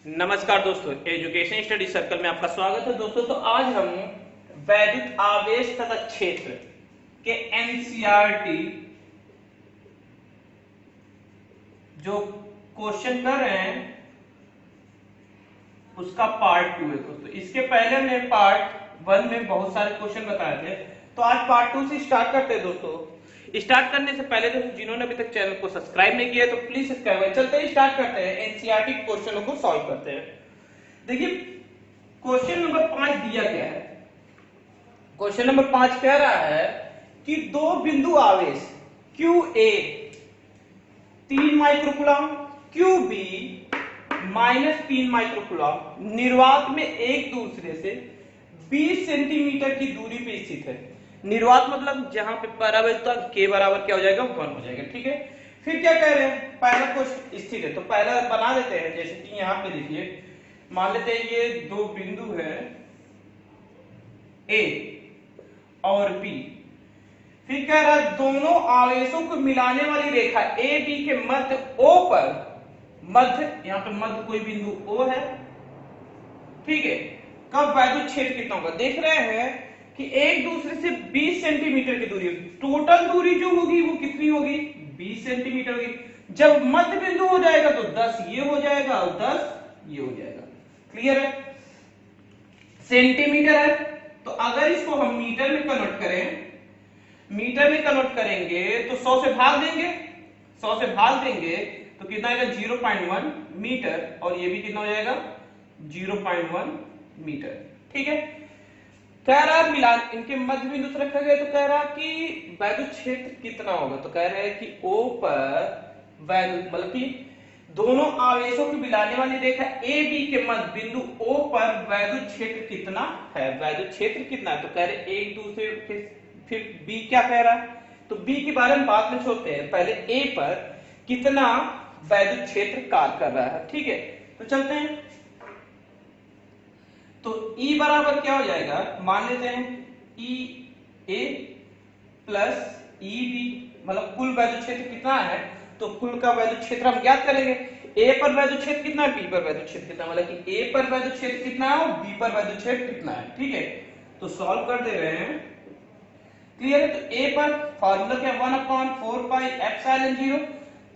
नमस्कार दोस्तों, education study circle में आपका स्वागत है दोस्तों। तो आज हम वैद्युत आवेश तथा क्षेत्र के एनसीईआरटी जो क्वेश्चन कर रहे हैं उसका पार्ट 2 है दोस्तों। इसके पहले हमने पार्ट 1 में बहुत सारे क्वेश्चन बताए थे, तो आज पार्ट 2 से स्टार्ट करते हैं दोस्तों। स्टार्ट करने से पहले दोस्तों जिन्होंने अभी तक चैनल को सब्सक्राइब नहीं किया तो प्लीज सब्सक्राइब। चलते हैं, स्टार्ट करते हैं, एनसीईआरटी क्वेश्चनों को सॉल्व करते हैं। देखिए क्वेश्चन नंबर 5 दिया गया है। क्वेश्चन नंबर 5 कह रहा है कि दो बिंदु आवेश QA 3 माइक्रोकूलम, QB -3 माइक्रोकूलम निर्वात में एक दूसरे से 20 सेंटीमीटर की दूरी पे स्थित है। निर्वात मतलब जहां पे परावैद्युता K बराबर क्या हो जाएगा, 1 हो जाएगा। ठीक है, फिर क्या कह रहे हैं, पहला क्वेश्चन स्थिर है तो पहला बना देते हैं। जैसे कि यहां पे देखिए, मान लेते हैं ये दो बिंदु है A और B। फिर कह रहा है दोनों आवेशों को मिलाने वाली रेखा AB के मध्य O पर, मध्य यहां पे मध्य कोई बिंदु O है, ठीक है। कब वैद्युत क्षेत्र कितना होगा, देख रहे हैं कि एक दूसरे से 20 सेंटीमीटर की दूरी, टोटल दूरी जो होगी वो कितनी होगी, 20 सेंटीमीटर होगी। जब मध्य बिंदु हो जाएगा तो 10 ये हो जाएगा और 10 ये हो जाएगा। क्लियर है, सेंटीमीटर है तो अगर इसको हम मीटर में कन्वर्ट करें, मीटर में कन्वर्ट करेंगे तो 100 से भाग देंगे, 100 से भाग देंगे तो कितना आएगा, 0.1 मीटर, और ये भी कितना हो जाएगा, 0.1 मीटर। ठीक है, कह रहा है मिलान इनके मध्य बिंदु से रखा गया तो कह रहा कि वैद्युत क्षेत्र कितना होगा, तो कह रहे हैं कि O पर वैद्युत मतलब कि दोनों आवेशों को मिलाने वाली रेखा AB के मध्य बिंदु O पर वैद्युत क्षेत्र कितना है, वैद्युत क्षेत्र कितना है। तो कह रहे एक दूसरे के, फिर B क्या कह रहा है, तो B के बारे में बात में छोड़ते हैं, पहले A पर कितना वैद्युत क्षेत्र कार्य कर रहा है। ठीक है, तो चलते हैं। तो E बराबर क्या हो जाएगा, मान लेते हैं EA प्लस EB, मतलब कुल वैद्युत क्षेत्र कितना है, तो कुल का वैद्युत क्षेत्र हम ज्ञात करेंगे। A पर वैद्युत क्षेत्र कितना है, B पर वैद्युत क्षेत्र कितना है, मतलब कि A पर वैद्युत क्षेत्र कितना है और B पर वैद्युत क्षेत्र कितना है। ठीक है, तो सॉल्व कर दे रहे हैं। क्लियर है, तो A पर फार्मूला क्या, 1/4 पाई एप्सिलॉन 0,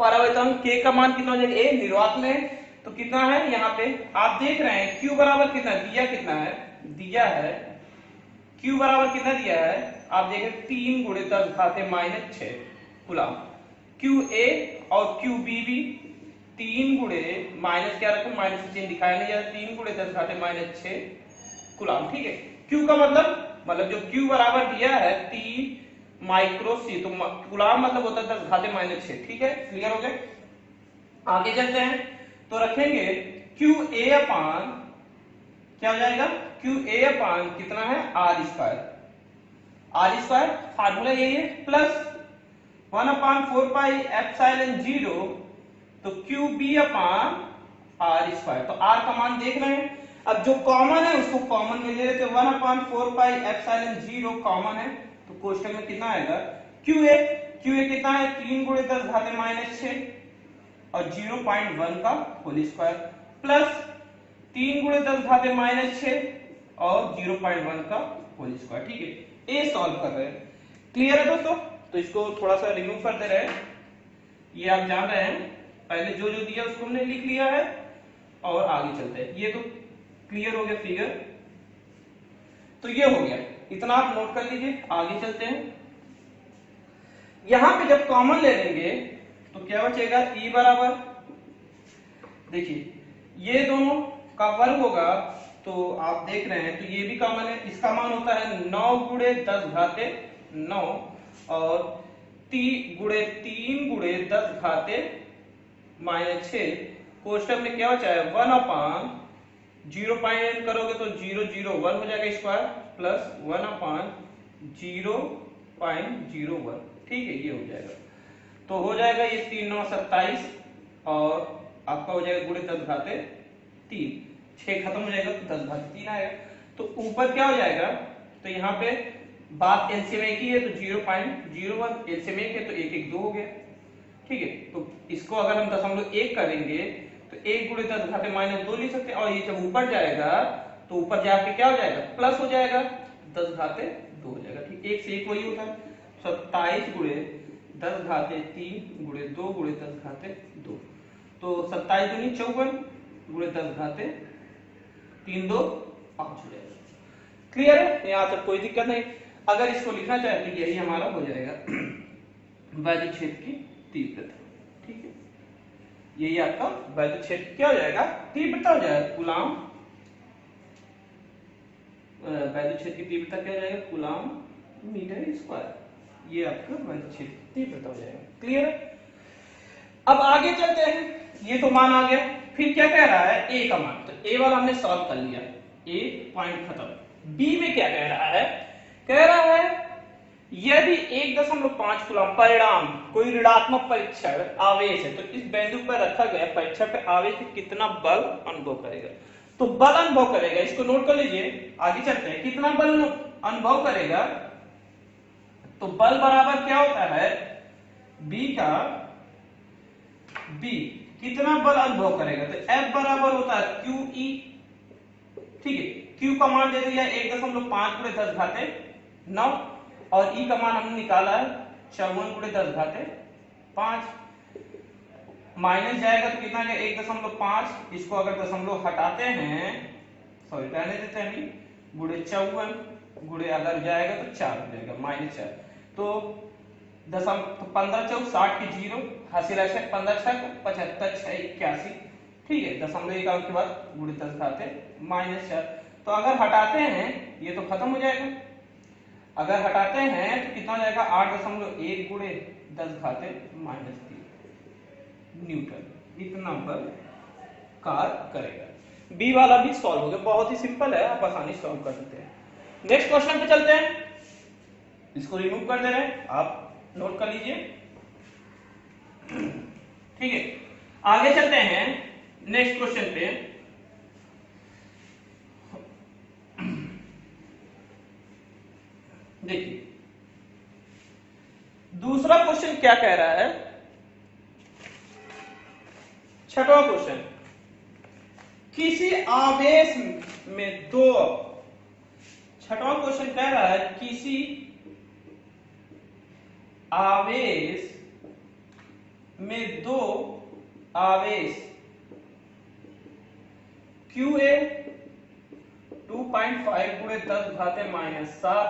परावैद्युता K का मान कितना हो जाएगा, A निर्वात में तो कितना है, यहाँ पे आप देख रहे हैं Q बराबर कितना दिया, कितना है दिया है, Q बराबर कितना दिया है, आप देखें 3 × 10⁻⁻6 कूलम। QA और QB भी 3 × माइनस क्या रखो, माइनस से चिन्ह दिखाया नहीं जाता, 3 × 10⁻6 कूलम। ठीक है, Q का मतलब जो Q बराबर दिया है 3 माइक्रो सी, तो कूलम मतलब होता है 10⁻6। ठीक है, क्लियर हो गया। आगे चलते हैं तो रखेंगे QA अपान क्या हो जाएगा, QA अपान कितना है, R स्क्वायर, फार्मूला यही है, प्लस 1/4 पाई एप्सिलॉन 0, तो QB अपान R स्क्वायर। तो R का मान देख रहे हैं, अब जो कॉमन है उसको कॉमन में ले लेते हैं, 1/4 पाई एप्सिलॉन 0 कॉमन है, तो क्वेश्चन में कितना आएगा, QA कितना है, 3 × 10⁻6 और 0.1 का होल स्क्वायर, प्लस 3 × 10⁻6 और 0.1 का होल स्क्वायर। ठीक है, ए सॉल्व कर रहे हैं। क्लियर है दोस्तों, तो इसको थोड़ा सा रिमूव कर दे रहे हैं, ये आप जान रहे हैं, पहले जो जो दिया उसको हमने लिख लिया है और आगे चलते हैं। ये तो क्लियर हो गया फिगर, तो ये हो गया, इतना आप नोट कर लीजिए। आगे चलते हैं, यहां पे जब कॉमन ले लेंगे तो क्या बचेगा, E बराबर, देखिए ये दोनों का वर्ग होगा तो आप देख रहे हैं, तो ये भी कॉमन है, इसका मान होता है 9 × 10⁻9 और 3 × 10⁻6 कोष्टक में क्या बचा है, 1/0 करोगे तो 0.01 हो जाएगा स्क्वायर, प्लस 1/0.01। ठीक है, ये हो जाएगा, तो हो जाएगा ये 3 9 27 और आपका हो जाएगा गुणे 10⁻3, 6 खत्म हो जाएगा तो 10⁻3 आएगा। तो ऊपर क्या हो जाएगा, तो यहाँ पे बात एलसीएम एक ही है तो 0.01, एलसीएम एक है तो 1 1 2 हो गया। ठीक है, तो इसको अगर हम 0.1 करेंगे तो 1 गुणे 10 घाते माइनस 2 लिख सकते हैं, और ये जब ऊपर जाएगा तो ऊपर जाके क्या हो जाएगा, प्लस हो जाएगा, 10 घाते 2 हो जाएगा। ठीक, एक से एक वही होता है। 27 गुणे 10 घाते 3 गुणे 2 गुणे 10 घाते 2, तो 27 दूनी 54 गुणे 10 घाते 3 2 5 हो जाएगा। क्लियर है, यहाँ तक कोई दिक्कत नहीं। अगर इसको लिखना चाहे तो यही हमारा हो जाएगा वैद्युत क्षेत्र की तीव्रता। ठीक है, यही आपका वैद्युत क्षेत्र क्या हो जाएगा, तीव्रता हो जाएगा, कूलाम। वैद्युत क्षेत्र की तीव्रता क्या हो जाएगा, कूलाम मीटर स्क्वायर। ये आपका वैद्युत क्षेत्र की तीव्रता हो जाएगा। क्लियर है, अब आगे चलते हैं। ये तो मान आ गया, फिर क्या कह रहा है, ए का मान। तो ए वाला हमने सॉल्व कर लिया, ए पॉइंट खत्म। बी में क्या कह रहा है, कह रहा है यदि 1.5 कूलम परिणाम कोई ऋणात्मक परीक्षण आवेश है तो इस बिंदु पर रखा गया परीक्षण पे आवेश से कितना बल अनुभव करेगा। तो बल अनुभव करेगा, इसको नोट कर लीजिए। आगे चलते हैं, कितना बल अनुभव करेगा, तो बल बराबर क्या होता है, बी का बी कितना बल अनुभव करेगा, तो F बराबर होता है QE। ठीक है, Q का मान दे दिया 1.5 गुणे 10 घाते 9, और E का मान हमने निकाला है 54 गुणे 10 घाते 5। माइनस जाएगा तो कितना आएगा, 1.5। इसको अगर दशमलव हटाते हैं, सॉरी रहने देते हैं, गुणे 54 गुणे अगर जाएगा तो 4 हो जाएगा, -4। तो 15 चौक 60 की 0 हासिल है, 15 छक 75 6 81। ठीक है, दशमलव एक अंक के बाद गुणे 10 घाते -4। तो अगर हटाते हैं ये तो खत्म हो जाएगा, अगर हटाते हैं तो कितना हो जाएगा, 8.1 गुणे 10 घाते -3 न्यूटन। इतना बल कार्य करेगा। बी वाला भी सॉल्व हो गया, बहुत ही सिंपल है, आप आसानी से सॉल्व कर सकते हैं। नेक्स्ट क्वेश्चन पे चलते हैं, इसको रिमूव कर दे रहे हैं, आप नोट कर लीजिए। ठीक है, आगे चलते हैं नेक्स्ट क्वेश्चन पे। देखिए दूसरा क्वेश्चन क्या कह रहा है, छठवां क्वेश्चन, किसी आवेश में दो, छठवां क्वेश्चन कह रहा है किसी आवेश में दो आवेश QA 2.5 गुणे 10 घाते -7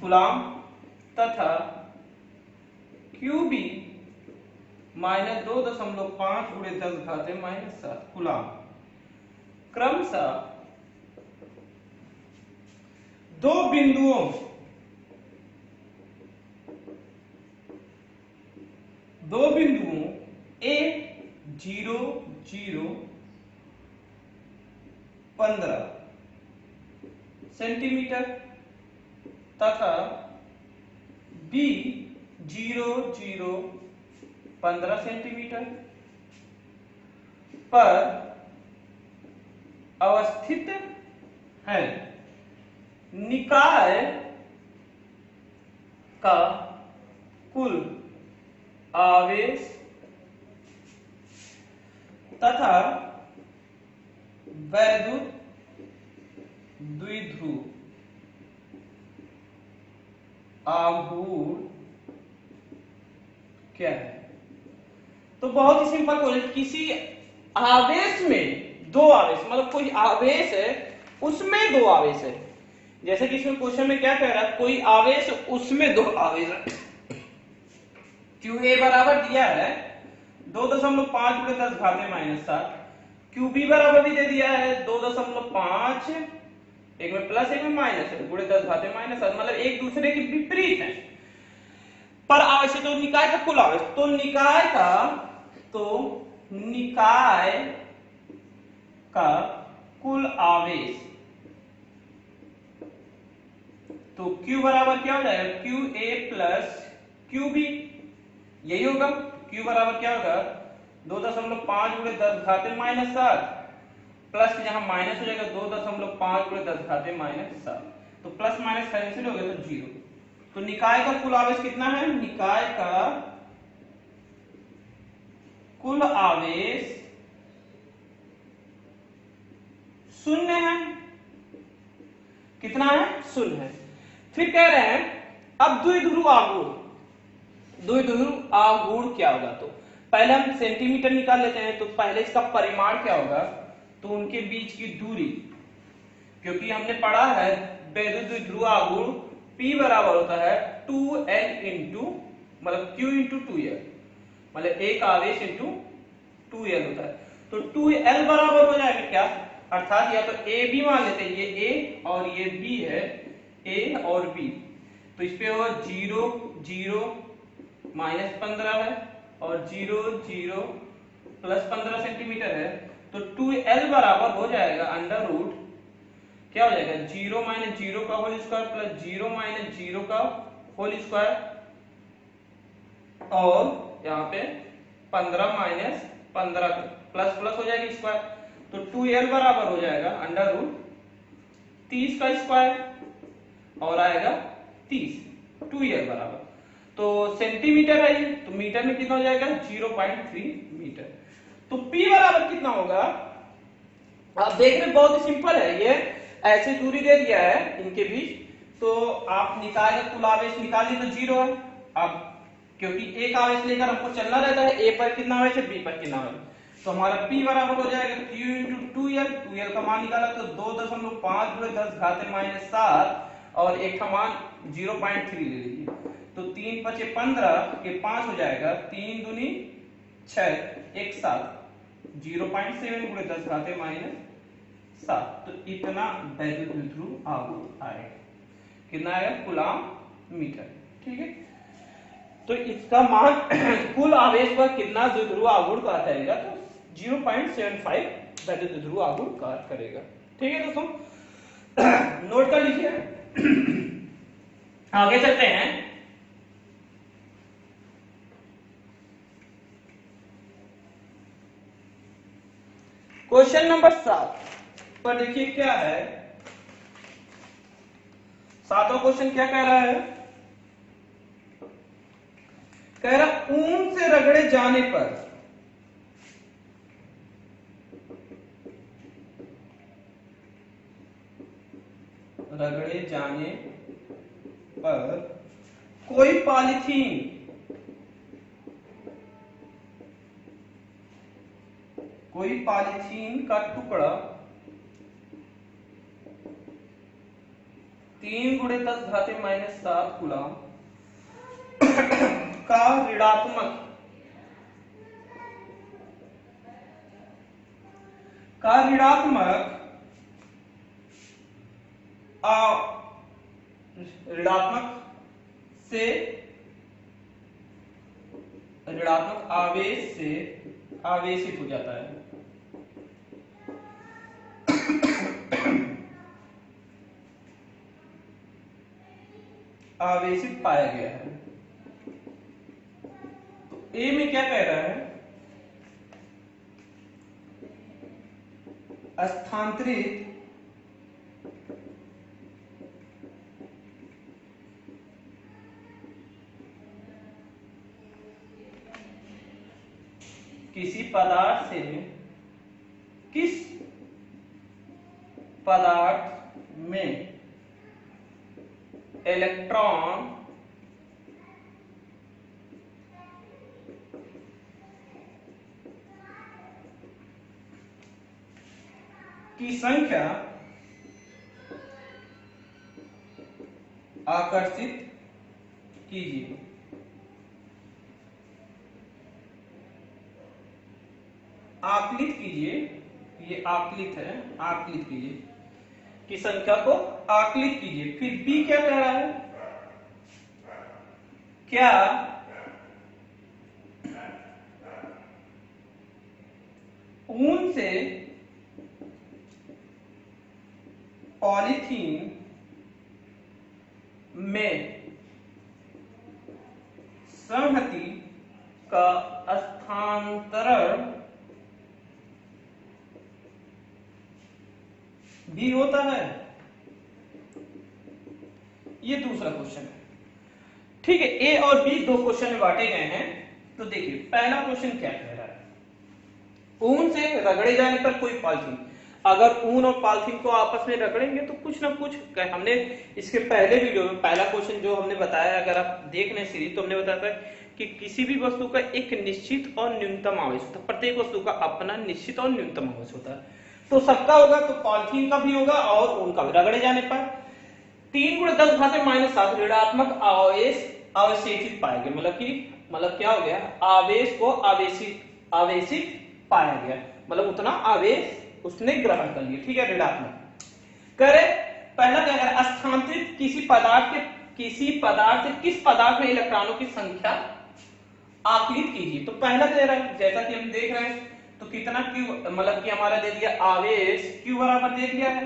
कूलाम तथा QB -2.5 गुणे 10 घाते -7 कूलाम क्रमशः दो बिंदुओं A 0 0 15 सेंटीमीटर तथा B 0 0 15 सेंटीमीटर पर अवस्थित है, निकाय का कुल आवेश तथा वैद्युत द्विध्रुव आघूर्ण क्या है। तो बहुत ही सिंपल क्वेश्चन, किसी आवेश में दो आवेश, मतलब कोई आवेश है उसमें दो आवेश है, जैसे कि इसमें क्वेश्चन में क्या कह रहा है, कोई आवेश उसमें दो आवेश है। QA बराबर दिया है 2.5 गुणे 10 घाते -7, QB बराबर भी दे दिया है 2.5, एक में प्लस एक में माइनस है, गुणे 10 घाते -7, मतलब एक दूसरे के विपरीत है। पर आवेश तो निकाय का कुल आवेश, तो निकाय का कुल आवेश, तो Q बराबर क्या हो जाएगा, QA प्लस QB, यही होगा। Q बराबर क्या होगा, 2.5 गुणे 10 घाते -7 प्लस यहां माइनस हो जाएगा 2.5 गुणे 10 घाते -7, तो प्लस माइनस कैंसिल हो गया तो 0। तो निकाय का कुल आवेश कितना है, निकाय का कुल आवेश शून्य है। कितना है? शून्य है। फिर कह रहे हैं अब द्विध्रुव आघूर्ण। द्विध्रुव आघूर्ण क्या होगा? तो पहले हम सेंटीमीटर निकाल लेते हैं। तो पहले इसका परिमाण क्या होगा? तो उनके बीच की दूरी, क्योंकि हमने पढ़ा है वैद्युत द्विध्रुव आघूर्ण P बराबर होता है 2L इंटू मतलब Q इंटू 2L, मतलब एक आवेश इंटू 2L होता है। तो 2L बराबर हो जाएगा क्या? अर्थात या तो A B मान लेते हैं, ये A और ये B है, A और B, तो इस पे होगा 0 0 माइनस 15 है और 0 0 प्लस 15 सेंटीमीटर है। तो 2L बराबर हो जाएगा अंडर रूट क्या हो जाएगा? 0 माइनस 0 का होल स्क्वायर प्लस 0 माइनस 0 का होल स्क्वायर और यहाँ पे 15 माइनस 15 प्लस प्लस हो जाएगी स्क्वायर। तो 2L बराबर हो जाएगा अंडर रूट 30 का स्क्वायर और आएगा 30 2L बराबर। तो सेंटीमीटर है ये, तो मीटर में कितना हो जाएगा? 0.3 मीटर। तो P बराबर कितना होगा? आप देख रहे बहुत ही सिंपल है, ये ऐसे दूरी दे दिया है इनके बीच, तो आप निकाले कुल आवेश निकालिए तो 0 है। अब क्योंकि एक आवेश लेकर हमको चलना रहता है, A पर कितना आवेश है, B पर कितना आवेश, तो हमारा P बराबर हो जाएगा Q इंटू 2L। 2L का मान निकाला तो 2.5 गुणे 10 घाते माइनस 7 और एक का मान 0.3 ले लीजिए, तो 3 पचे 15 के 5 हो जाएगा, 3 दूनी 6 एक 7 0.7 गुणे 10 घाते माइनस 7। तो इतना वैद्युत द्विध्रुव आघूर्ण आएगा। कितना आएगा? Coulomb metre. ठीक है, तो इसका मान कुल आवेश पर कितना द्विध्रुव आघूर्ण कार्य करेगा? तो 0.75 वैद्युत द्विध्रुव आघूर्ण कार्य करेगा। ठीक है दोस्तों, नोट कर लीजिए। आगे चलते हैं। क्वेश्चन नंबर 7 पर देखिए क्या है। 7वां क्वेश्चन क्या कह रहा है? कह रहा ऊन से रगड़े जाने पर कोई पॉलीथीन का टुकड़ा 3 गुणे 10 घाते माइनस 7 कूलाम का ऋणात्मक आवेश से आवेशित हो जाता है। आवेशित पाया गया है। तो ए में क्या कह रहा है? स्थानांतरित किसी पदार्थ से किस पदार्थ में इलेक्ट्रॉन की संख्या आकर्षित कीजिए। आकलित कीजिए, ये आकलित है, आकलित कीजिए की संख्या को आकलित कीजिए। फिर बी क्या कह रहा है? क्या ऊन से पॉलीथीन में संहति का स्थानांतरण भी होता है? ये दूसरा क्वेश्चन है। ठीक है, ए और बी दो क्वेश्चन में बांटे गए हैं। तो देखिए पहला क्वेश्चन क्या कह रहा है? ऊन से रगड़े जाने पर कोई पॉलिथीन, अगर ऊन और पॉलिथीन को आपस में रगड़ेंगे तो कुछ ना कुछ, हमने इसके पहले वीडियो में पहला क्वेश्चन जो हमने बताया, अगर आप देख रहे हैं सीरीज, तो हमने बताया था कि किसी भी वस्तु का एक निश्चित और न्यूनतम आवेश होता है, प्रत्येक वस्तु का अपना निश्चित और न्यूनतम आवेश होता है, तो सबका होगा, तो पॉलिथीन का भी होगा और ऊन का भी। रगड़े जाने पर 3 × 10⁻⁷ ऋणात्मक आवेश अवशेषित पाएंगे, मतलब क्या हो गया, आवेश को आवेशित पाया गया, मतलब उतना आवेश उसने ग्रहण कर लिया, ठीक है, ऋणात्मक। करे पहला क्या करे, स्थानांतरित किसी पदार्थ से किस पदार्थ में इलेक्ट्रॉनों की संख्या आकलित कीजिए। तो पहला दे रहा है, जैसा कि हम देख रहे हैं, तो कितना क्यू, मतलब कि हमारा दे दिया आवेश क्यू बराबर दे दिया है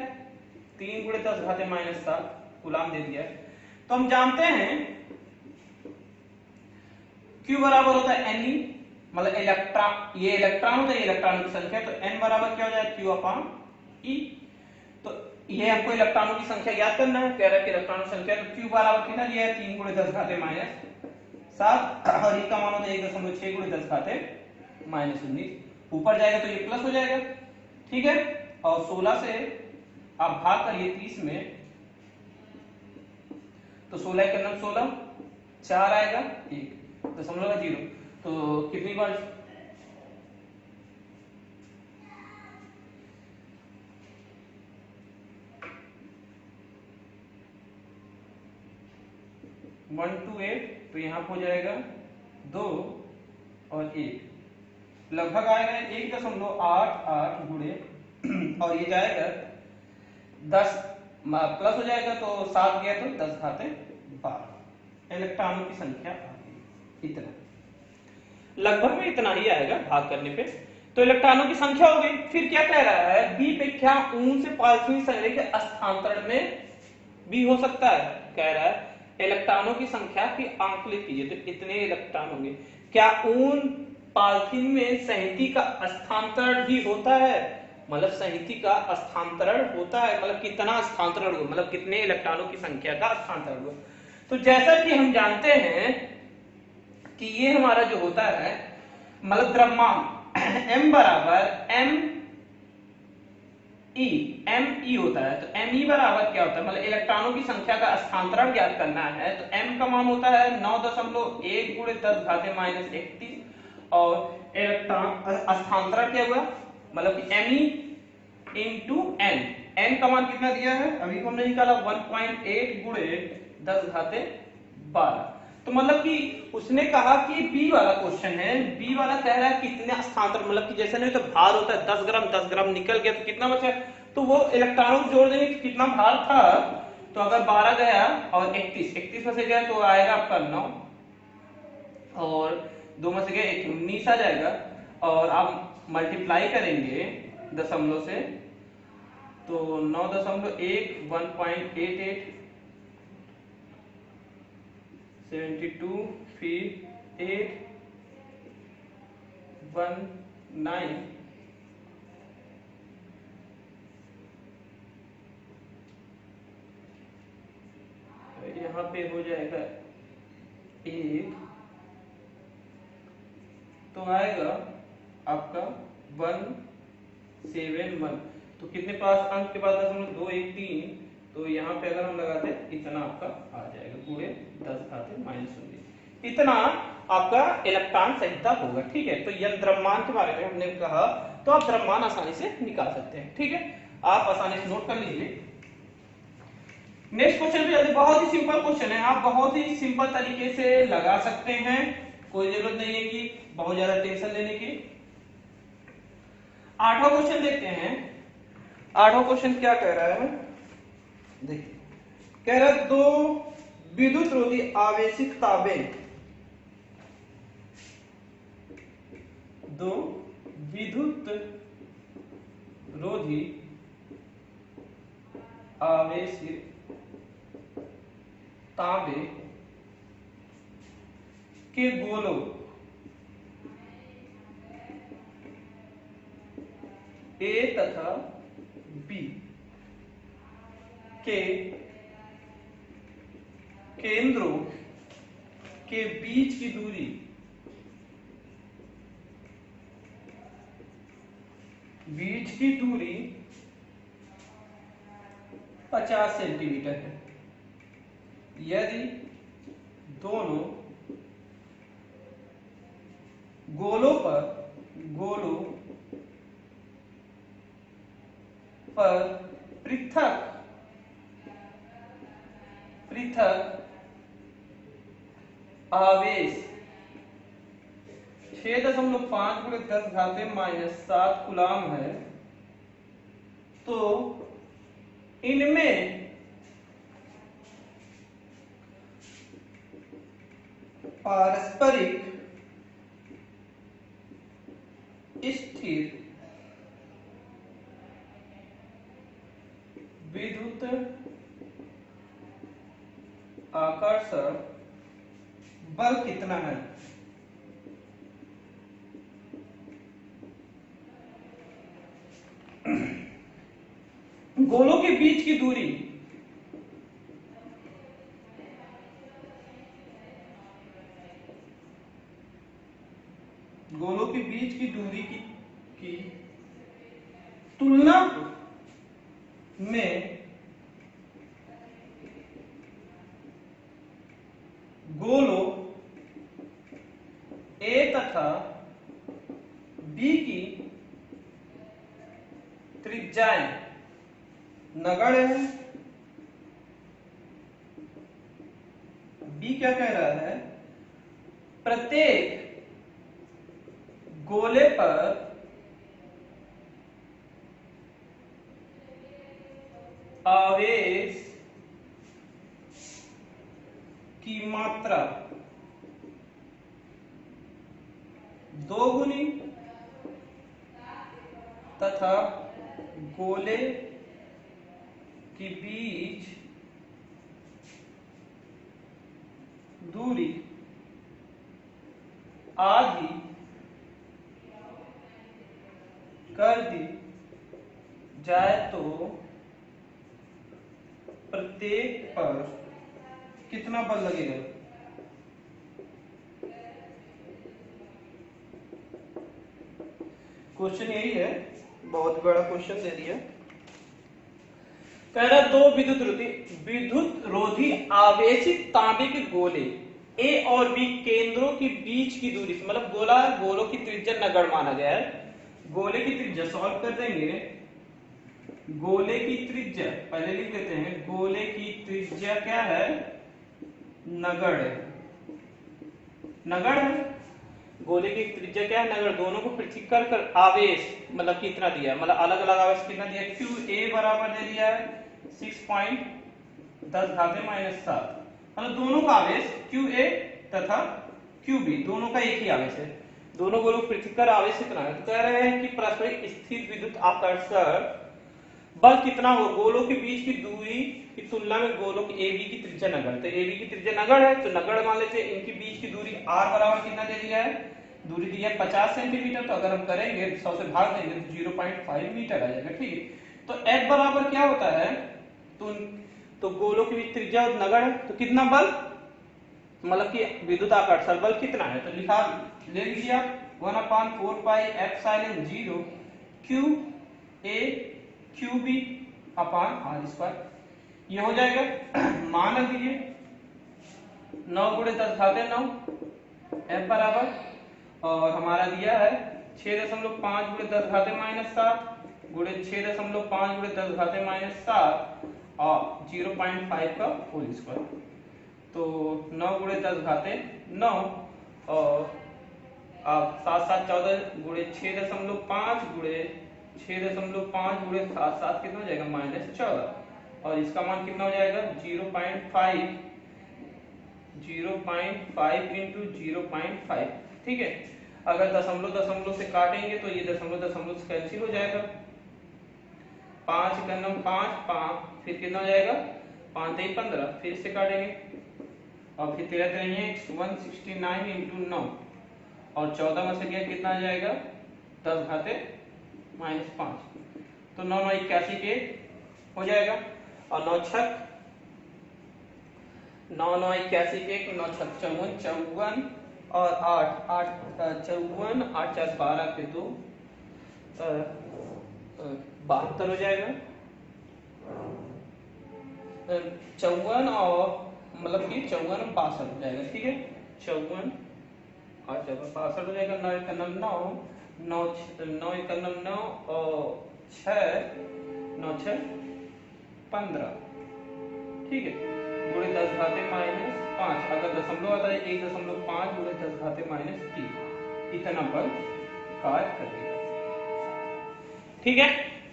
3 × 10⁻⁷ कूलम दे दिया है। तो हम जानते हैं क्यू बराबर होता है एन, मतलब इलेक्ट्रॉन, ये इलेक्ट्रॉन होता है, इलेक्ट्रॉनों की संख्या, तो एन बराबर क्या हो जाए, क्यू अपॉन ई। तो ये हमको इलेक्ट्रॉनों की संख्या याद करना है, कह रहा है कि इलेक्ट्रॉनों की संख्या, तो क्यू बराबर कितना लिया है 3 × 10⁻⁷, और ई का मान होता है 1.6 × 10⁻⁻19, ऊपर जाएगा तो ये प्लस हो जाएगा, ठीक है, और 16 से आप भाग करिए 30 में, तो 16 के अंदर 16, 4 आएगा 1.0, तो कितनी बार 1 to 8, तो यहाँ हो जाएगा 2 और 1, लगभग आएगा 1.88 गुणे, और ये जाएगा 10 प्लस हो जाएगा, तो 7 गया तो 10⁻12 इलेक्ट्रॉनों की संख्या आ गई, इतना लगभग में इतना ही आएगा भाग करने पे। तो इलेक्ट्रॉनों की संख्या हो गई। फिर क्या कह रहा है, बी पे क्या ऊन से पॉलिथीन संग्रह के स्थानांतरण में भी हो सकता है, कह रहा है इलेक्ट्रॉनों की संख्या की आंकलित कीजिए, तो इतने इलेक्ट्रॉन होंगे। क्या ऊन पॉलिथीन में संहति का स्थानांतरण भी होता है, मतलब संहति का स्थानांतरण होता है, मतलब कितना स्थानांतरण हुआ, मतलब कितने इलेक्ट्रॉनों की संख्या का स्थानांतरण हुआ। तो जैसा कि हम जानते हैं कि ये हमारा जो होता है, मतलब द्रव्यमान m बराबर m e होता है, तो m e बराबर क्या होता है, मतलब इलेक्ट्रॉनों की संख्या का स्थानांतरण ज्ञात करना है, तो m का मान होता है 9.1 × 10⁻31, और इलेक्ट्रॉन स्थानांतरण क्या हुआ, मतलब कि m e × n का मान कितना दिया है, अभी हमने निकाला 1.8 × 10⁻12। तो मतलब कि उसने कहा कि बी वाला क्वेश्चन है, बी वाला कह रहा है कितने स्थानांतरण, मतलब कि जैसे नहीं तो भार होता है 10 ग्राम निकल गया तो कितना बचा, तो वो इलेक्ट्रॉनों को जोड़ देंगे तो कितना भार था, तो अगर 12 गया और 31 में से गया तो आएगा आपका 9, और 2 में से गया 19 आ जाएगा, और आप मल्टीप्लाई करेंगे दशमलव से, तो 9.1 1.88 72, फिर 8 1 9, यहाँ पे हो जाएगा 1, तो आएगा आपका 171, तो कितने पास अंक के बाद 213, तो यहाँ पे अगर हम लगाते हैं इतना आपका आ जाएगा पूरे 10⁻⁻19, इतना आपका इलेक्ट्रॉन संहिता होगा, ठीक है। तो यह द्रव्यमान के बारे में हमने कहा, तो आप द्रव्यमान आसानी से निकाल सकते हैं, ठीक है, आप आसानी से नोट कर लीजिए। नेक्स्ट क्वेश्चन भी जल्दी, बहुत ही सिंपल क्वेश्चन है, आप बहुत ही सिंपल तरीके से लगा सकते हैं, कोई जरूरत नहीं है कि बहुत ज्यादा टेंशन लेने की। 8वां क्वेश्चन देखते हैं। 8वां क्वेश्चन क्या कह रहा है, देखिए, कह रहा है 2 विद्युत रोधी आवेशित ताबें, 2 विद्युत रोधी आवेशित तांबे के गोलों ए तथा बी के केंद्रों के बीच की दूरी बीच की दूरी 50 सेंटीमीटर है यदि दोनों गोलों पर पृथक आवेश 6.5 × 10⁻⁷ कूलाम है तो इनमें पारस्परिक स्थिर विद्युत आकर्षण बल कितना है। गोलों के बीच की दूरी की तुलना में गोलों A तथा B की त्रिज्याएं नगण्य है। B क्या कह रहा है, प्रत्येक गोले पर आवेश की मात्रा 2 गुनी तथा गोले के बीच दूरी आधी कर दी जाए तो प्रत्येक पर कितना बल लगेगा। क्वेश्चन यही है, बहुत बड़ा क्वेश्चन दे दिया। कह रहा दो विद्युत रोधी आवेशित तांबे के गोले ए और बी केंद्रों के बीच की दूरी से, मतलब गोलों की त्रिज्या नगण्य माना गया है। गोले की त्रिज्या सॉल्व कर देंगे। गोले की त्रिज्या पहले लिख लेते हैं, गोले की त्रिज्या क्या है, नगण्य है। गोले की त्रिज्या क्या है, नगण्य। दोनों को पृथक कर आवेश मतलब कितना दिया, मतलब अलग अलग आवेश कितना दिया, QA बराबर दे दिया है 6.10⁻⁷। मतलब दोनों का आवेश QA तथा QB दोनों का एक ही आवेश है। दोनों गोलों पृथक कर आवेश कितना है, तो कह रहे हैं कि पारस्परिक स्थिर विद्युत आकर्षण बल कितना हो गोलों के बीच की दूरी की तुलना में गोलों की AB की त्रिज्या नगण्य। तो AB की त्रिज्या नगण्य है तो नगण्य मान लेते हैं। इनके बीच की दूरी R बराबर कितना दे दिया है, दूरी दी है 50 सेंटीमीटर। तो अगर हम करेंगे 100 से भाग देंगे तो 0.5 मीटर आ जाएगा। ठीक है, तो F बराबर क्या होता है, तो गोलों की बीच त्रिज्या नगण्य है तो कितना बल, मतलब कि विद्युत आकर्षण बल कितना है, तो लिखा ले लीजिए आप 1/4πε0 QA QB अपान R²। ये हो जाएगा। मान दीजिए 9 × 10⁻9 F बराबर, और हमारा दिया है 6.5 × 10⁻⁷ गुणे 6.5 × 10⁻⁷ और 0.5 का होल स्क्वायर। तो 9 × 10⁻9 और अब 7 7 14 गुणे 6.5 गुणे 6.5 गुणे 7 7 कितना हो जाएगा, -14। और इसका मान कितना हो जाएगा 0.5 × 0.5। ठीक है, अगर दशमलव से काटेंगे तो ये दशमलव से कैंसिल हो जाएगा। 5 × 9 5 फिर कितना हो जाएगा 5 3 15, फिर से काटेंगे और फिर 13 3 169 × 9 और 14 में से गया कितना आ जाएगा 10⁻⁵। तो 9 9 81 के हो जाएगा और 9 6 9 9 81 के 9 6 54 और 8 8 54 8 4 12 के 2 72 हो जाएगा। 54 और मतलब कि 54 और 62 हो जाएगा। ठीक है, 54 और 62 हो जाएगा। 9 1 9 9 9 1 9 और 6 9 6 15। ठीक है, गुणे 10 घाते -5। अगर दशमलव आता है 1.5 गुणे 10 घाते -3, इतना बल कार्य करेगा। ठीक है,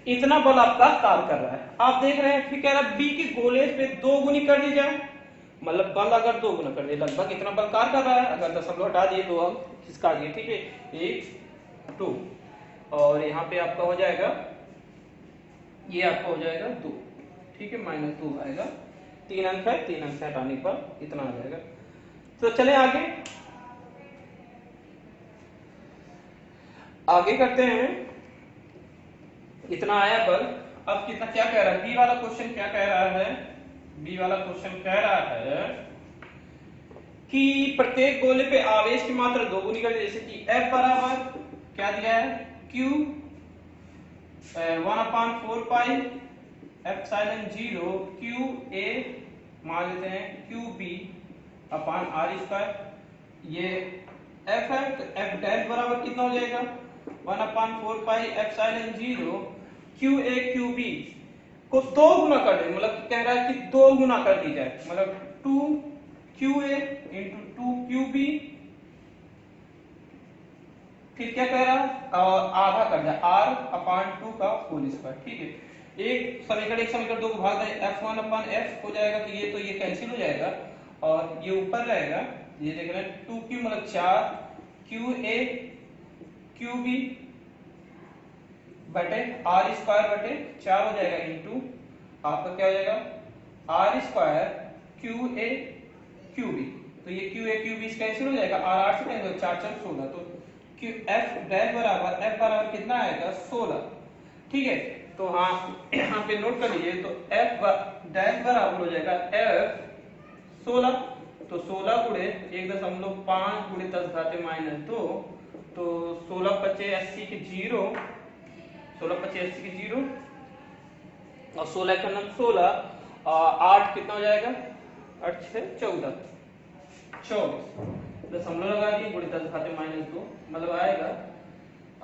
इतना बल आपका कार्य कर रहा है। आप देख रहे हैं, फिर कह रहा है बी के गोले पे 2 गुनी कर दी जाए, मतलब बल अगर 2 गुना कर दिए, लगभग इतना बल कार्य कर रहा है। अगर दशमलव हटा दिए तो अब खिसका दिए। ठीक है, 1 2 और यहाँ पे आपका हो जाएगा, ये आपका हो जाएगा 2। ठीक है, -2 आएगा। 3 अंक है, 3 अंक से हटाने पर इतना आ जाएगा। तो चले आगे आगे करते हैं। इतना आया बल। अब कितना क्या कह रहा है बी वाला क्वेश्चन, क्या कह रहा है? बी वाला क्वेश्चन कह रहा है कि प्रत्येक गोले पे आवेश की मात्रा 2 गुनी कर दे। जैसे कि F बराबर क्या दिया है, Q 1/4 pi epsilon 0 Q A मान लेते हैं QB अपान r²। ये F है, तो F डैश बराबर कितना हो जाएगा, 1/4 पाई एप्सिलॉन 0 QA QB को 2 गुना कर दे, मतलब कह रहा है कि 2 गुना कर दी जाए, मतलब 2QA इंटू 2QB। फिर क्या कह रहा है, आधा कर दिया r/2 का होल स्क्वायर। ठीक है, एक समीकरण 2 को भाग दें, F1/F हो जाएगा, तो ये कैंसिल हो जाएगा और ये ऊपर रहेगा। ये देख रहे हैं 2Q मतलब 4 QA QB बटे r² बटे 4 हो जाएगा, इंटू आपका क्या हो जाएगा r² QA QB। तो ये QA QB कैंसिल हो जाएगा, r से कैंसिल, 4 4 16, तो F डैश बराबर F बराबर कितना आएगा, 16। ठीक है, तो हाँ यहाँ पे नोट कर लीजिए, तो F डैश बराबर हो जाएगा F 16। तो 16 गुणे 1.5 गुणे 10 घाते -2, तो 16 25 80 के 0, 16 25 80 के 0 और 16 का नाम 16 और 8 कितना हो जाएगा, 8 6 14 24 दशमलव लगा दिए, गुणे 10 घाते -2, मतलब आएगा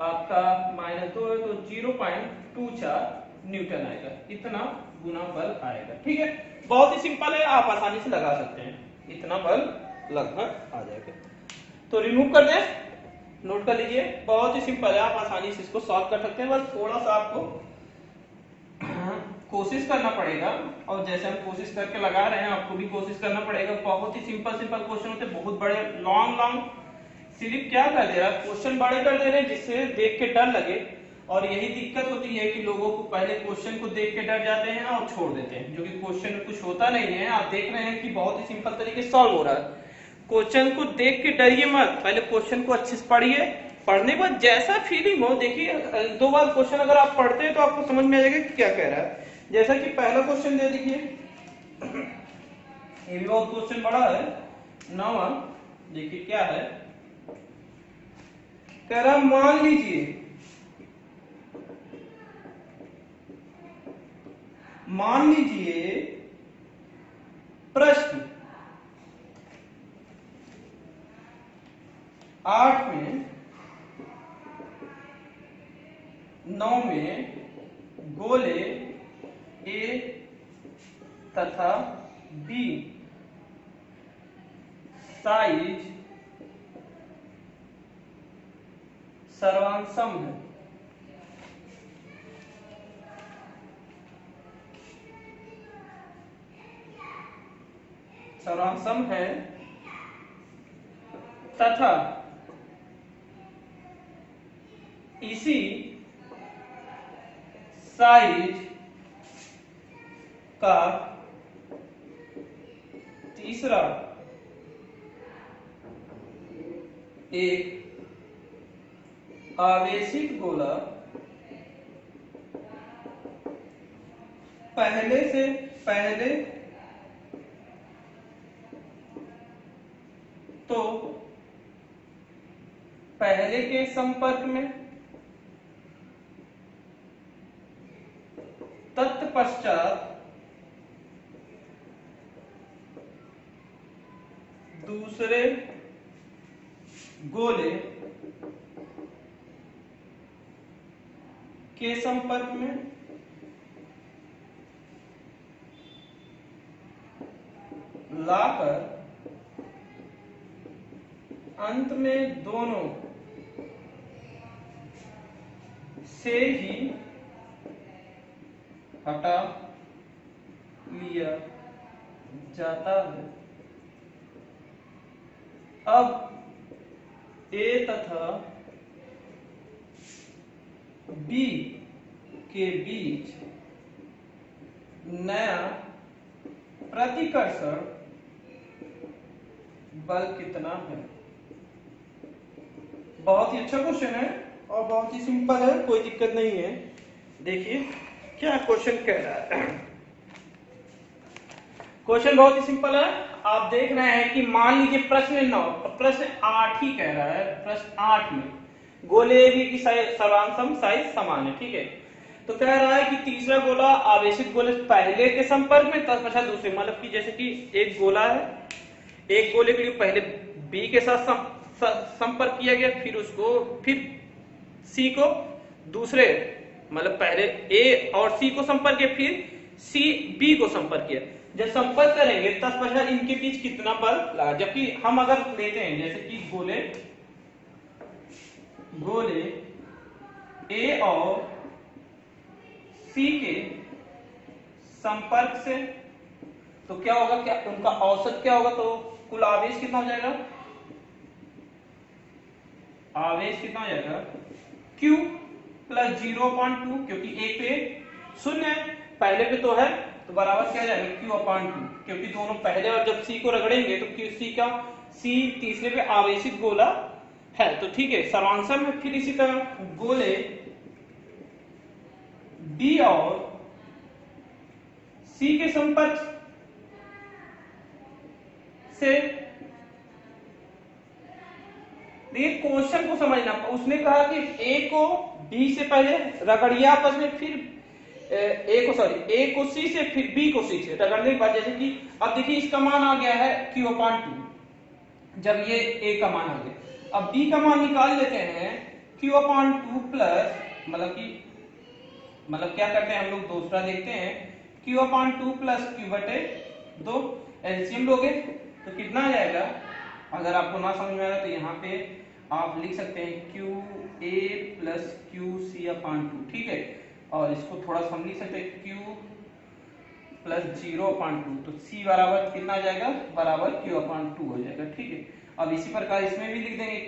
आपका -2 है तो 0.24 न्यूटन आएगा। इतना गुना बल आएगा। ठीक है, बहुत ही सिंपल है, आप आसानी से लगा सकते हैं। इतना बल लगभग आ जाएगा। तो रिमूव कर दें, नोट कर लीजिए, बहुत ही सिंपल है, आप आसानी से इसको सॉल्व कर सकते हैं। बस थोड़ा सा आपको कोशिश करना पड़ेगा, और जैसे हम कोशिश करके लगा रहे हैं आपको भी कोशिश करना पड़ेगा। बहुत ही सिंपल क्वेश्चन होते, बहुत बड़े लॉन्ग सिर्फ क्या कर दे रहा है, क्वेश्चन बड़े कर दे रहे हैं जिससे देख के डर लगे। और यही दिक्कत होती है कि लोगों को पहले क्वेश्चन को देख के डर जाते हैं और छोड़ देते हैं, जो कि क्वेश्चन में कुछ होता नहीं है। आप देख रहे हैं कि बहुत ही सिंपल तरीके से सॉल्व हो रहा है। क्वेश्चन को देख के डरिए मत, पहले क्वेश्चन को अच्छे से पढ़िए। पढ़ने के बाद जैसा फीलिंग हो, देखिए 2 बार क्वेश्चन अगर आप पढ़ते हैं तो आपको समझ में आ जाएगा कि क्या कह रहा है। जैसा कि पहला क्वेश्चन दे दीजिए, ये भी बहुत क्वेश्चन बड़ा है, 9वां। देखिए क्या है, कह रहा मान लीजिए प्रश्न 8 में 9 में गोले A तथा B साइज सर्वांसम है। सर्वांसम है तथा इसी साइज का तीसरा एक आवेशित गोला पहले तो पहले के संपर्क में तत्पश्चात दूसरे गोले के संपर्क में लाकर अंत में दोनों से ही हटा लिया जाता है। अब A तथा B के बीच नया प्रतिकर्षण बल कितना है? बहुत ही अच्छा क्वेश्चन है और बहुत ही सिंपल है, कोई दिक्कत नहीं है। देखिए क्या क्वेश्चन कह रहा है। क्वेश्चन बहुत ही सिंपल है। आप देख रहे हैं कि मान लीजिए प्रश्न 9 प्रश्न 8 ही कह रहा है। प्रश्न 8 में गोले भी की सर्वांशम साइज समान है, ठीक है। तो कह रहा है कि तीसरा गोला आवेशित गोले पहले के संपर्क में तत्पश्चात दूसरे, मतलब कि जैसे कि एक गोला है, एक गोले के लिए पहले बी के साथ संपर्क किया गया, फिर सी को दूसरे, मतलब पहले ए और सी को संपर्क किया, फिर सी बी को संपर्क किया। जब संपर्क करेंगे तत्पश्चात इनके बीच कितना बल लगा। जबकि हम अगर लेते हैं जैसे कि गोले ए और सी के संपर्क से, तो क्या होगा, क्या उनका औसत क्या होगा, तो कुल आवेश कितना हो जाएगा, आवेश कितना हो जाएगा Q प्लस 0.2, क्योंकि एक पे शून्य है, पहले पे तो है, तो बराबर क्या जाएगा Q/2, क्योंकि दोनों पहले और जब C को रगड़ेंगे तो C तीसरे पे आवेशित गोला है, तो ठीक है सर्वांशम में। फिर इसी तरह गोले B और C के संपर्क से, देखिए क्वेश्चन को समझना। उसने कहा कि A को B से पहले रगड़िया आपस में, फिर A को C से, फिर B को C से रगड़ने के बाद, जैसे कि अब देखिए इसका मान आ गया है Q/2, जब ये A का मान आ गया, अब B का मान निकाल लेते हैं Q/2 प्लस, मतलब क्या करते हैं हम लोग, दूसरा देखते हैं Q/2 प्लस Q/2, एलसीएम लोगे तो कितना आ जाएगा। अगर आपको ना समझ में आ रहा तो यहाँ पे आप लिख सकते हैं QA प्लस QC/2, ठीक है। और इसको थोड़ा सा हम लिख सकते हैं Q प्लस 0/2, तो C बराबर कितना आ जाएगा, बराबर Q/2 हो जाएगा, ठीक है। अब इसी प्रकार इसमें भी लिख देंगे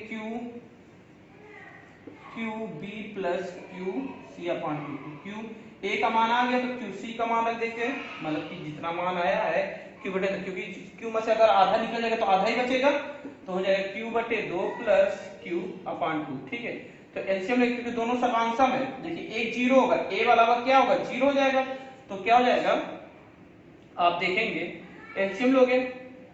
QB plus QC/2, Q A का मान आ गया तो QC का मान रख देते हैं, मतलब कि जितना मान आया है Q/2, क्योंकि Q में से अगर आधा निकल जाएगा तो आधा ही बचेगा, तो हो जाएगा Q/2 प्लस Q/2, ठीक है। तो एलसीएम में क्योंकि दोनों सर्वांशम है, देखिए एक 0 होगा, A बराबर क्या होगा 0 हो जाएगा, तो क्या हो जाएगा आप देखेंगे एलसीएम लोगे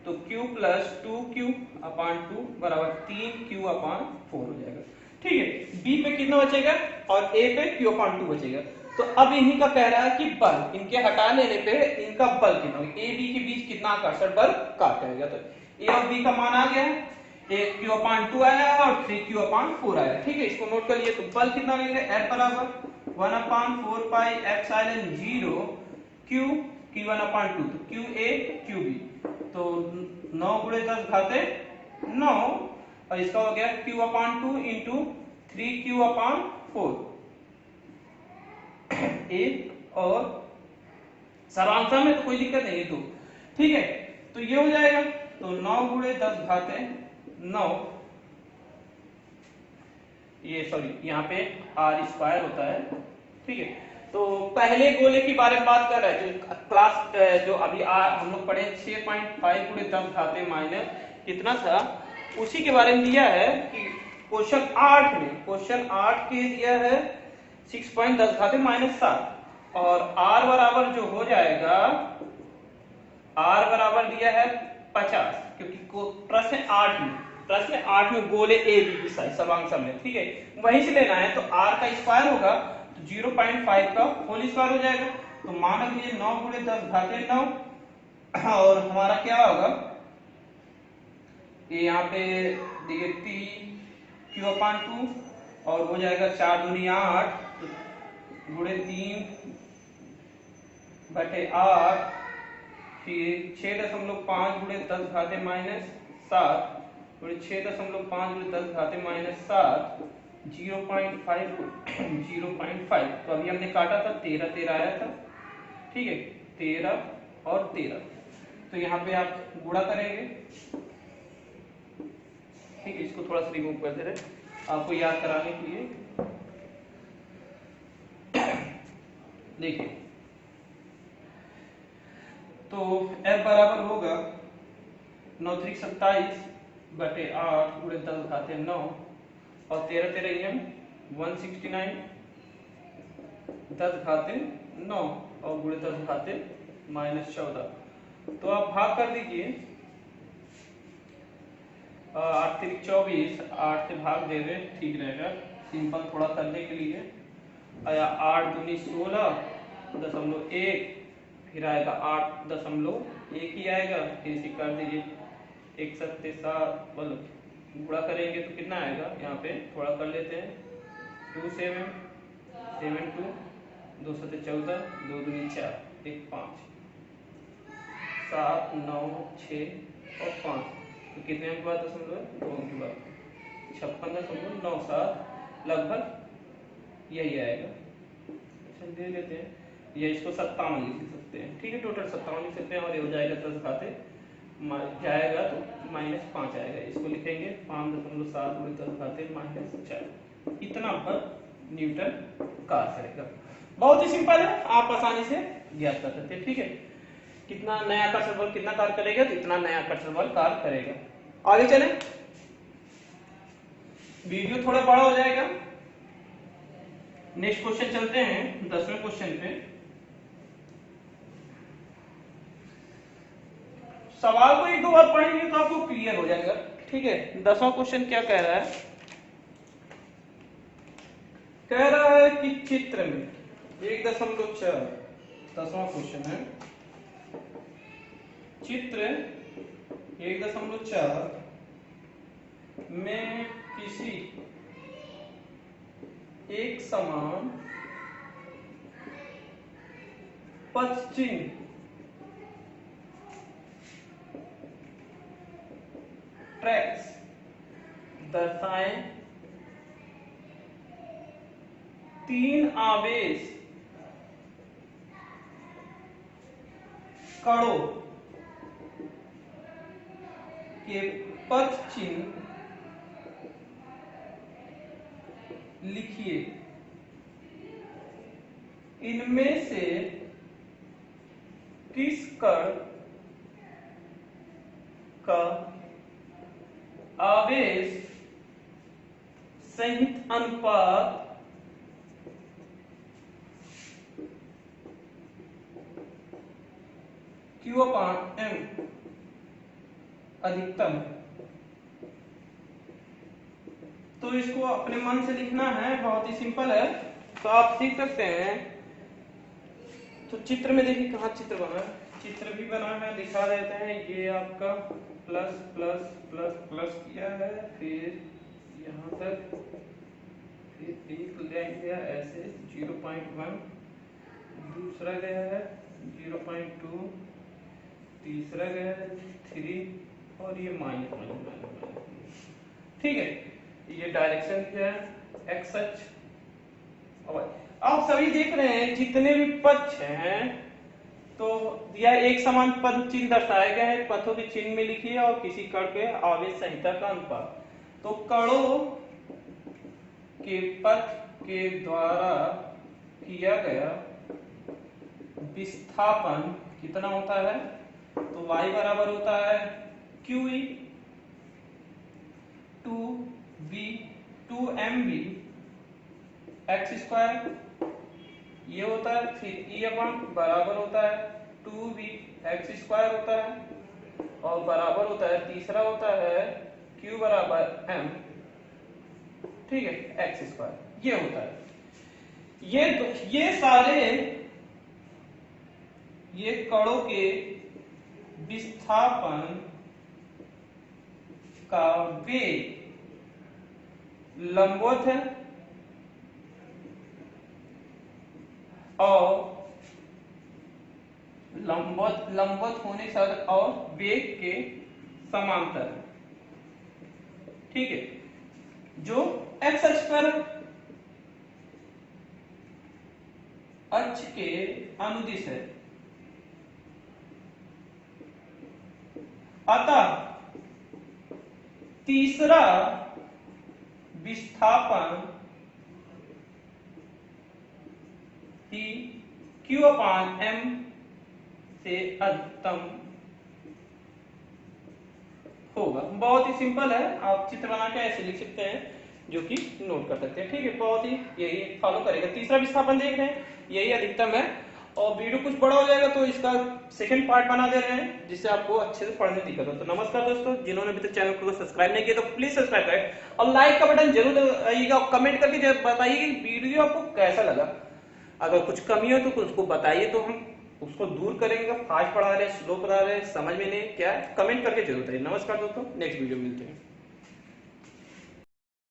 तो Q प्लस 2Q/2 बराबर 3Q/4 हो जाएगा, ठीक है। B पे कितना बचेगा और A पे Q/2 बचेगा। तो अब इन्हीं का कह रहा है कि बल, इनके हटा लेने पे इनका बल कितना होगा, A B के बीच कितना आकर्षण बल काट जाएगा। तो A और B का मान आ गया है, एक Q/2 आया और 3Q/4 आया, ठीक है। इसको नोट कर लिए, तो बल कितना मिलेगा, F बराबर 1/4 पाई एप्सिलॉन 0 Q Q1/2, तो QA QB, तो 9 गुणे 10 घाते 9, और इसका हो गया Q/2 इंटू 3Q/4 A, और सर्वांशम में तो कोई दिक्कत नहीं है, तो ठीक है। तो ये हो जाएगा, तो 9 गुणे 10 घाते 9, ये सॉरी यहाँ पे r² होता है, ठीक है। तो पहले गोले के बारे में बात कर रहे हैं, जो क्लास जो अभी हम लोग पढ़े 6.5 गुणे 10 घाते माइनस कितना था, उसी के बारे में दिया है कि क्वेश्चन 8 में, क्वेश्चन 8 के दिया है 6.10 घाते माइनस 7, और r बराबर जो हो जाएगा, r बराबर दिया है 50, क्योंकि प्रश्न 8 में गोले A B की साइज सर्वांशम है, ठीक है, वहीं से लेना है। तो r का स्क्वायर होगा तो 0.5 का होल स्क्वायर हो जाएगा, तो मान लीजिए 9 गुणे 10 घाते 9 और हमारा क्या होगा, ये यहाँ पे देखिए टी क्यू अपान 2 और हो जाएगा 4 दूनी 8 गुणे 3 बटे 8 फिर 6.5 गुणे 10 घाते -7 गुणे 6.5 गुणे 10 घाते -7 0.5 0.5। तो अभी हमने काटा था 13 13 आया था, ठीक है 13 और 13। तो यहाँ पे आप गुणा करेंगे, ठीक है इसको थोड़ा सा रिमूव कर दे रहे आपको याद कराने के लिए। देखिए तो F बराबर होगा 9 3 27 बटे 8 गुणे 10 घाते 9 और 13 13 169 10 घाते 9 और गुणे 10 घाते -14। तो आप भाग कर दीजिए, 8 3 24 8 से भाग दे रहे ठीक रहेगा सिंपल थोड़ा करने के लिए। आया 8 दूनी 16.1 फिर आएगा 8.1 ही आएगा, फिर इसे कर दीजिए 1 7 7 मतलब गुणा करेंगे तो कितना आएगा, यहाँ पे थोड़ा कर लेते हैं 2 7 7 2 2 7 14 2 दूनी 4 1 5 7 9 6 और 5 तो कितने अंक बाद दशमलव 2 अंक बाद 56.97 लगभग यही आएगा। दे लेते हैं या इसको 57 लिख सकते हैं, ठीक है टोटल 57 लिख सकते हैं और ये हो जाएगा 10 घाते जाएगा तो -5 आएगा, इसको लिखेंगे 5.7 गुणे 10 घाते -4। इतना पर न्यूटन कार्य करेगा। बहुत ही सिंपल है, आप आसानी से ज्ञात कर सकते हैं, ठीक है। कितना नया आकर्षण बल कितना कार्य करेगा, तो इतना नया आकर्षण बल कार्य करेगा। आगे चले, वीडियो थोड़ा बड़ा हो जाएगा। नेक्स्ट क्वेश्चन चलते हैं 10वें क्वेश्चन पे। सवाल को एक दो बार पढ़ेंगे तो आपको क्लियर हो जाएगा, ठीक है। 10वां क्वेश्चन क्या कह रहा है, कह रहा है कि चित्र में 1.4 10वां क्वेश्चन है, चित्र 1.4 में किसी एक समान पथ चिन्ह ट्रैक्स दर्शाएं 3 आवेश कणों के पथ चिन्ह लिखिए। इनमें से किस कण का आवेश सहित अनुपात Q/M अधिकतम है। तो इसको अपने मन से लिखना है, बहुत ही सिंपल है, तो आप सीख सकते हैं। तो चित्र में देखिए कहाँ चित्र बना है, चित्र भी बना है, दिखा देते हैं। ये आपका प्लस प्लस प्लस प्लस किया है, फिर यहाँ तक, फिर एक लाइन गया ऐसे 0.1, दूसरा गया है 0.2, तीसरा गया है 3 और ये माइनस, ठीक है। ये डायरेक्शन क्या है, एक्स अक्ष। आप सभी देख रहे हैं जितने भी पक्ष हैं तो यह एक समान पद चिन्ह दर्शाए गए हैं, पथों के चिन्ह में लिखिए और किसी कण के आवेश संहिता का अनुपात। तो कणों के पथ के द्वारा किया गया विस्थापन कितना होता है, तो y बराबर होता है QE 2mv x², ये होता है। फिर E/, बराबर होता है 2v x² होता है और बराबर होता है, तीसरा होता है Q बराबर m, ठीक है x², ये होता है। ये सारे ये कणों के विस्थापन का वेग लंबवत है और लंबवत होने से और वेग के समांतर है। ठीक है, जो एक्स अक्ष पर अक्ष के अनुदिश है। अतः तीसरा विस्थापन ही Q/m से अधिकतम होगा। बहुत ही सिंपल है, आप चित्र बना के ऐसे लिख सकते हैं, जो कि नोट कर सकते हैं। ठीक है, बहुत ही यही फॉलो करेगा। तीसरा विस्थापन देख रहे हैं, यही अधिकतम है। और वीडियो कुछ बड़ा हो जाएगा तो इसका सेकंड पार्ट बना दे रहे हैं, जिससे आपको अच्छे से पढ़ने में दिक्कत हो। तो नमस्कार दोस्तों, जिन्होंने अभी तक चैनल को सब्सक्राइब नहीं किया तो प्लीज सब्सक्राइब करें और लाइक का बटन जरूर दबाइएगा और कमेंट करके बताइए कि वीडियो आपको कैसा लगा। अगर कुछ कमी हो तो उसको बताइए, तो हम उसको दूर करेंगे। फास्ट पढ़ा रहे, स्लो पढ़ा रहे, समझ में नहीं क्या है, कमेंट करके जरूर बताइए। नमस्कार दोस्तों, नेक्स्ट वीडियो मिलते हैं।